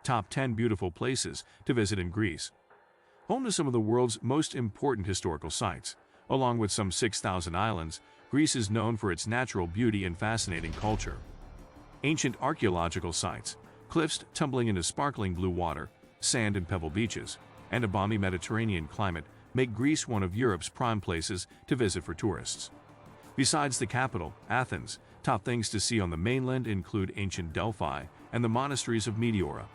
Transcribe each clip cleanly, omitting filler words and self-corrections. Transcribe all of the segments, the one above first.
Top 10 beautiful places to visit in Greece. Home to some of the world's most important historical sites. Along with some 6,000 islands, Greece is known for its natural beauty and fascinating culture. Ancient archaeological sites, cliffs tumbling into sparkling blue water, sand and pebble beaches, and a balmy Mediterranean climate make Greece one of Europe's prime places to visit for tourists. Besides the capital, Athens, top things to see on the mainland include ancient Delphi and the monasteries of Meteora.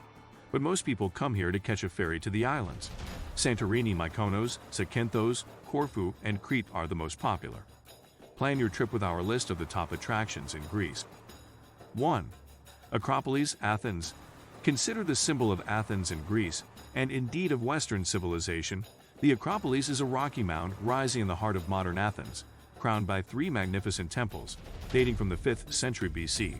But most people come here to catch a ferry to the islands. Santorini, Mykonos, Zakynthos, Corfu, and Crete are the most popular. Plan your trip with our list of the top attractions in Greece. 1. Acropolis, Athens. Considered the symbol of Athens in Greece, and indeed of Western civilization, the Acropolis is a rocky mound rising in the heart of modern Athens, crowned by 3 magnificent temples, dating from the 5th century BC.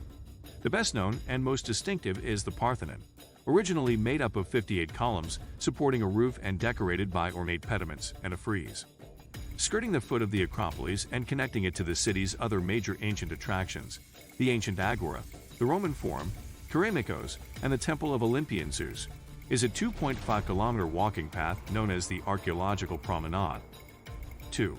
The best known and most distinctive is the Parthenon, originally made up of 58 columns supporting a roof and decorated by ornate pediments and a frieze. Skirting the foot of the Acropolis and connecting it to the city's other major ancient attractions, the ancient Agora, the Roman Forum, Keramikos, and the Temple of Olympian Zeus, is a 2.5-kilometer walking path known as the Archaeological Promenade. 2.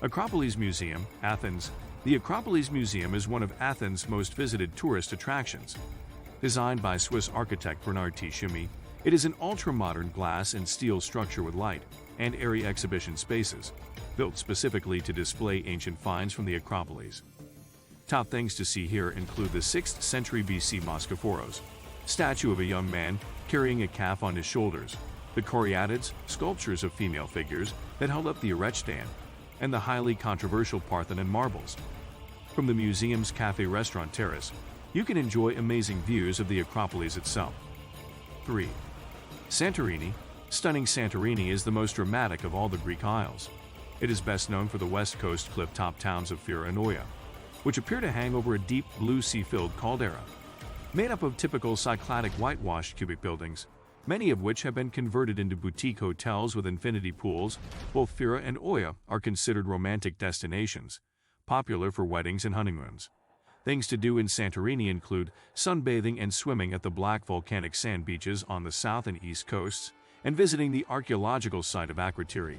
Acropolis Museum, Athens. The Acropolis Museum is one of Athens' most visited tourist attractions. Designed by Swiss architect Bernard T. Chimy, it is an ultra-modern glass and steel structure with light and airy exhibition spaces, built specifically to display ancient finds from the Acropolis. Top things to see here include the 6th century BC Moschophoros, statue of a young man carrying a calf on his shoulders, the Caryatids, sculptures of female figures that held up the Erechthan, and the highly controversial Parthenon marbles. From the museum's cafe-restaurant terrace, you can enjoy amazing views of the Acropolis itself. 3. Santorini. Stunning Santorini is the most dramatic of all the Greek isles. It is best known for the west coast cliff-top towns of Fyra and Oia, which appear to hang over a deep blue sea-filled caldera. Made up of typical Cycladic whitewashed cubic buildings, many of which have been converted into boutique hotels with infinity pools, both Fyra and Oia are considered romantic destinations, popular for weddings and honeymoons. Things to do in Santorini include sunbathing and swimming at the black volcanic sand beaches on the south and east coasts, and visiting the archaeological site of Akrotiri,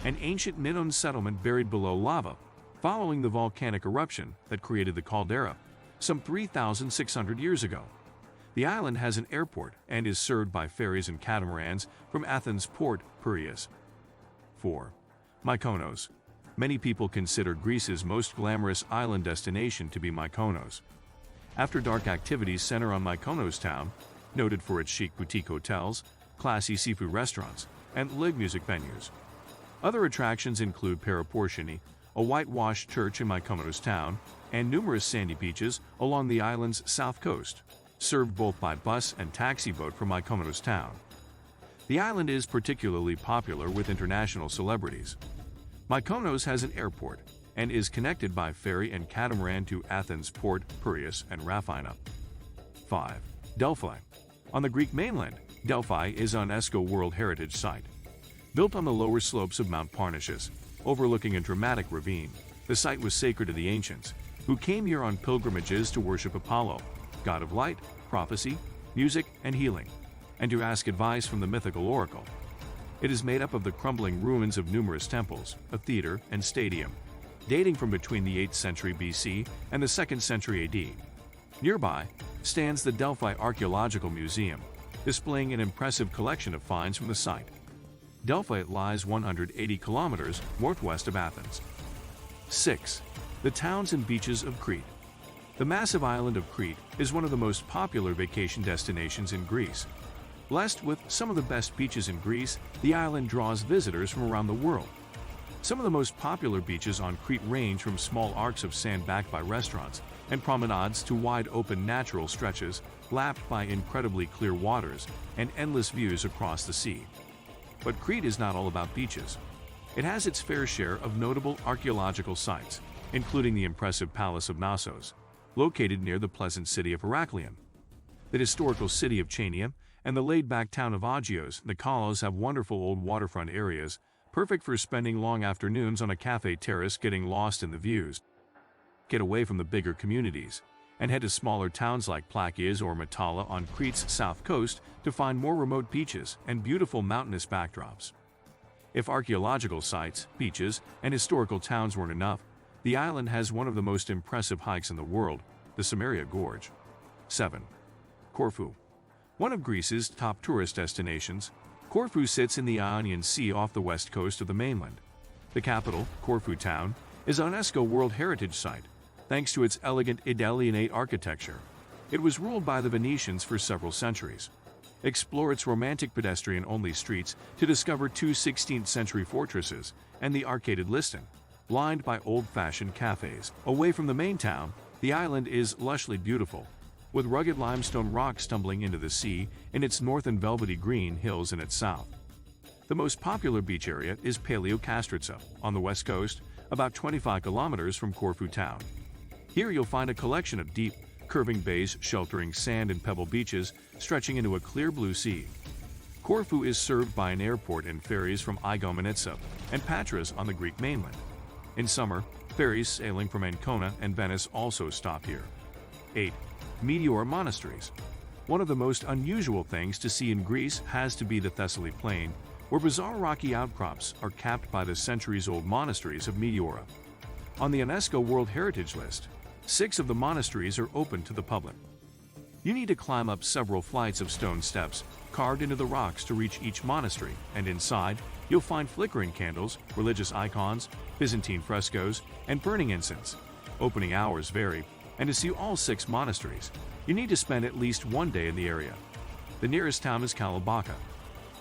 an ancient Minoan settlement buried below lava, following the volcanic eruption that created the caldera, some 3,600 years ago. The island has an airport and is served by ferries and catamarans from Athens port, Piraeus. 4. Mykonos. Many people consider Greece's most glamorous island destination to be Mykonos. After-dark activities center on Mykonos town, noted for its chic boutique hotels, classy seafood restaurants, and live music venues. Other attractions include Paraportioni, a whitewashed church in Mykonos town, and numerous sandy beaches along the island's south coast, served both by bus and taxi boat from Mykonos town. The island is particularly popular with international celebrities. Mykonos has an airport and is connected by ferry and catamaran to Athens port, Piraeus, and Rafina. 5. Delphi. On the Greek mainland, Delphi is an UNESCO World Heritage Site. Built on the lower slopes of Mount Parnassus, overlooking a dramatic ravine, the site was sacred to the ancients, who came here on pilgrimages to worship Apollo, god of light, prophecy, music, and healing, and to ask advice from the mythical oracle. It is made up of the crumbling ruins of numerous temples, a theater, and stadium, dating from between the 8th century BC and the 2nd century AD. Nearby stands the Delphi Archaeological Museum, displaying an impressive collection of finds from the site. Delphi lies 180 kilometers northwest of Athens. 6. The towns and beaches of Crete. The massive island of Crete is one of the most popular vacation destinations in Greece. Blessed with some of the best beaches in Greece, the island draws visitors from around the world. Some of the most popular beaches on Crete range from small arcs of sand backed by restaurants and promenades to wide open natural stretches lapped by incredibly clear waters and endless views across the sea. But Crete is not all about beaches. It has its fair share of notable archaeological sites, including the impressive Palace of Knossos, located near the pleasant city of Heraklion. The historical city of Chania and the laid-back town of Agios, the Kalos have wonderful old waterfront areas, perfect for spending long afternoons on a cafe terrace getting lost in the views. Get away from the bigger communities and head to smaller towns like Plakis or Metalla on Crete's south coast to find more remote beaches and beautiful mountainous backdrops. If archaeological sites, beaches, and historical towns weren't enough, the island has one of the most impressive hikes in the world, the Samaria Gorge. 7. Corfu. One of Greece's top tourist destinations, Corfu sits in the Ionian Sea off the west coast of the mainland. The capital, Corfu town, is a UNESCO World Heritage Site, thanks to its elegant Italianate architecture. It was ruled by the Venetians for several centuries. Explore its romantic pedestrian-only streets to discover two 16th-century fortresses and the arcaded Liston, lined by old-fashioned cafes. Away from the main town, the island is lushly beautiful, with rugged limestone rocks tumbling into the sea in its north and velvety green hills in its south. The most popular beach area is Paleokastritsa, on the west coast, about 25 kilometers from Corfu town. Here you'll find a collection of deep, curving bays sheltering sand and pebble beaches stretching into a clear blue sea. Corfu is served by an airport and ferries from Igoumenitsa and Patras on the Greek mainland. In summer, ferries sailing from Ancona and Venice also stop here. 8. Meteora monasteries. One of the most unusual things to see in Greece has to be the Thessaly Plain, where bizarre rocky outcrops are capped by the centuries-old monasteries of Meteora. On the UNESCO World Heritage List, 6 of the monasteries are open to the public. You need to climb up several flights of stone steps carved into the rocks to reach each monastery, and inside, you'll find flickering candles, religious icons, Byzantine frescoes, and burning incense. Opening hours vary, and to see all 6 monasteries, you need to spend at least one day in the area. The nearest town is Kalabaka.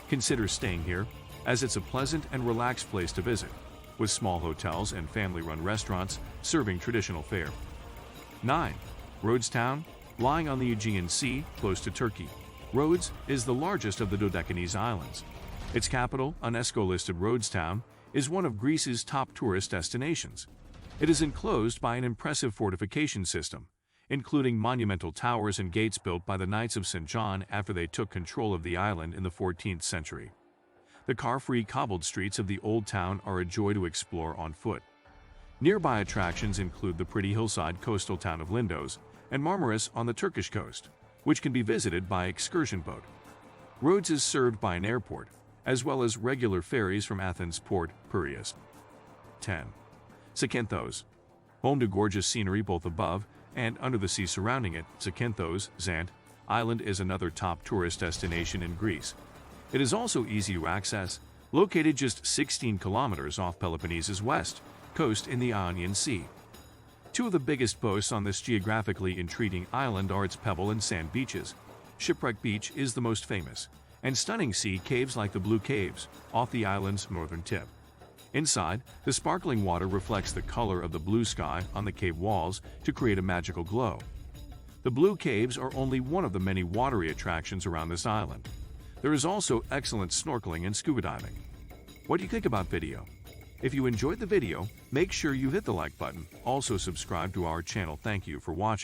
Consider staying here, as it's a pleasant and relaxed place to visit, with small hotels and family-run restaurants serving traditional fare. 9. Rhodes town, lying on the Aegean Sea, close to Turkey. Rhodes is the largest of the Dodecanese islands. Its capital, UNESCO-listed Rhodes town, is one of Greece's top tourist destinations. It is enclosed by an impressive fortification system, including monumental towers and gates built by the Knights of St. John after they took control of the island in the 14th century. The car-free cobbled streets of the old town are a joy to explore on foot. Nearby attractions include the pretty hillside coastal town of Lindos and Marmaris on the Turkish coast, which can be visited by excursion boat. Rhodes is served by an airport, as well as regular ferries from Athens port, Piraeus. 10. Zakynthos. Home to gorgeous scenery both above and under the sea surrounding it, Zakynthos, Zant, Island is another top tourist destination in Greece. It is also easy to access, located just 16 kilometers off Peloponnese's west coast in the Ionian Sea. 2 of the biggest boasts on this geographically intriguing island are its pebble and sand beaches. Shipwreck Beach is the most famous, and stunning sea caves like the Blue Caves, off the island's northern tip. Inside, the sparkling water reflects the color of the blue sky on the cave walls to create a magical glow. The Blue Caves are only one of the many watery attractions around this island. There is also excellent snorkeling and scuba diving. What do you think about video? If you enjoyed the video, make sure you hit the like button. Also subscribe to our channel. Thank you for watching.